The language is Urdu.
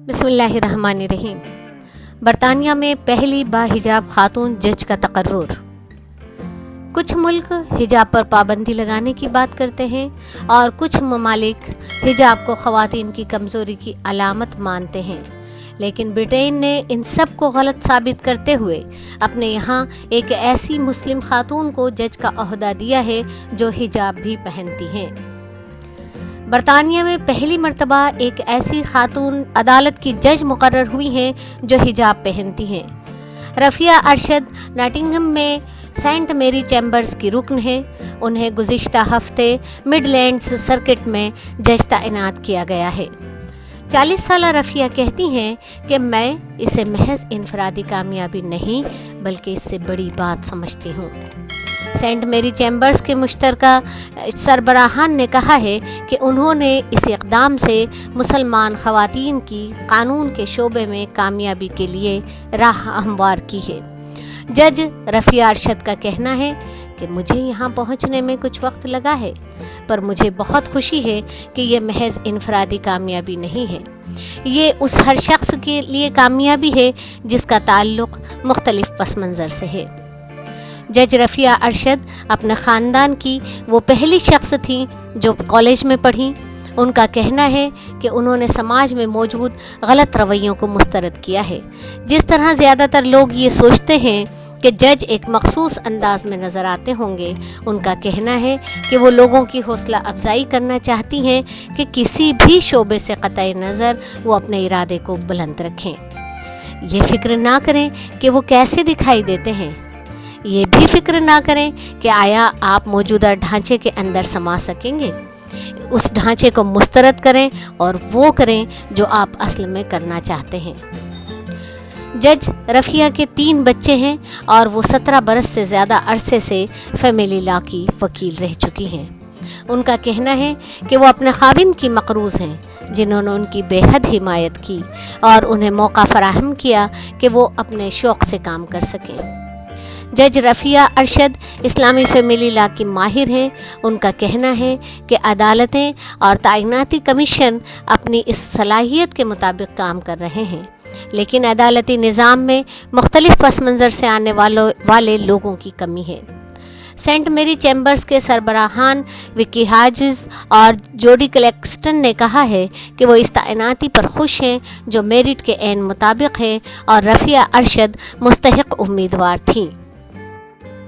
بسم اللہ الرحمن الرحیم۔ برطانیہ میں پہلی باحجاب خاتون جج کا تقرر۔ کچھ ملک حجاب پر پابندی لگانے کی بات کرتے ہیں اور کچھ ممالک حجاب کو خواتین کی کمزوری کی علامت مانتے ہیں، لیکن برطانیہ نے ان سب کو غلط ثابت کرتے ہوئے اپنے یہاں ایک ایسی مسلم خاتون کو جج کا عہدہ دیا ہے جو حجاب بھی پہنتی ہیں۔ برطانیہ میں پہلی مرتبہ ایک ایسی خاتون عدالت کی جج مقرر ہوئی ہیں جو حجاب پہنتی ہیں۔ رفیہ ارشد ناٹنگھم میں سینٹ میری چیمبرز کی رکن ہیں۔ انہیں گزشتہ ہفتے مڈ لینڈز سرکٹ میں جج تعینات کیا گیا ہے۔ 40 سالہ رفیہ کہتی ہیں کہ میں اسے محض انفرادی کامیابی نہیں بلکہ اس سے بڑی بات سمجھتی ہوں۔ سینٹ میری چیمبرز کے مشترکہ سربراہان نے کہا ہے کہ انہوں نے اس اقدام سے مسلمان خواتین کی قانون کے شعبے میں کامیابی کے لیے راہ ہموار کی ہے۔ جج رفیہ ارشد کا کہنا ہے کہ مجھے یہاں پہنچنے میں کچھ وقت لگا ہے، پر مجھے بہت خوشی ہے کہ یہ محض انفرادی کامیابی نہیں ہے، یہ اس ہر شخص کے لیے کامیابی ہے جس کا تعلق مختلف پس منظر سے ہے۔ جج رفیہ ارشد اپنے خاندان کی وہ پہلی شخص تھیں جو کالج میں پڑھیں۔ ان کا کہنا ہے کہ انہوں نے سماج میں موجود غلط رویوں کو مسترد کیا ہے۔ جس طرح زیادہ تر لوگ یہ سوچتے ہیں کہ جج ایک مخصوص انداز میں نظر آتے ہوں گے، ان کا کہنا ہے کہ وہ لوگوں کی حوصلہ افزائی کرنا چاہتی ہیں کہ کسی بھی شعبے سے قطع نظر وہ اپنے ارادے کو بلند رکھیں۔ یہ فکر نہ کریں کہ وہ کیسے دکھائی دیتے ہیں، یہ بھی فکر نہ کریں کہ آیا آپ موجودہ ڈھانچے کے اندر سما سکیں گے۔ اس ڈھانچے کو مسترد کریں اور وہ کریں جو آپ اصل میں کرنا چاہتے ہیں۔ جج رفیہ کے 3 بچے ہیں اور وہ 17 برس سے زیادہ عرصے سے فیملی لا کی وکیل رہ چکی ہیں۔ ان کا کہنا ہے کہ وہ اپنے خاوند کی مقروض ہیں جنہوں نے ان کی بے حد حمایت کی اور انہیں موقع فراہم کیا کہ وہ اپنے شوق سے کام کر سکیں۔ جج رفیہ ارشد اسلامی فیملی لا کی ماہر ہیں۔ ان کا کہنا ہے کہ عدالتیں اور تعیناتی کمیشن اپنی اس صلاحیت کے مطابق کام کر رہے ہیں، لیکن عدالتی نظام میں مختلف پس منظر سے آنے والے لوگوں کی کمی ہے۔ سینٹ میری چیمبرز کے سربراہان وکی ہاجز اور جوڈی کلیکسٹن نے کہا ہے کہ وہ اس تعیناتی پر خوش ہیں جو میرٹ کے عین مطابق ہے اور رفیہ ارشد مستحق امیدوار تھیں۔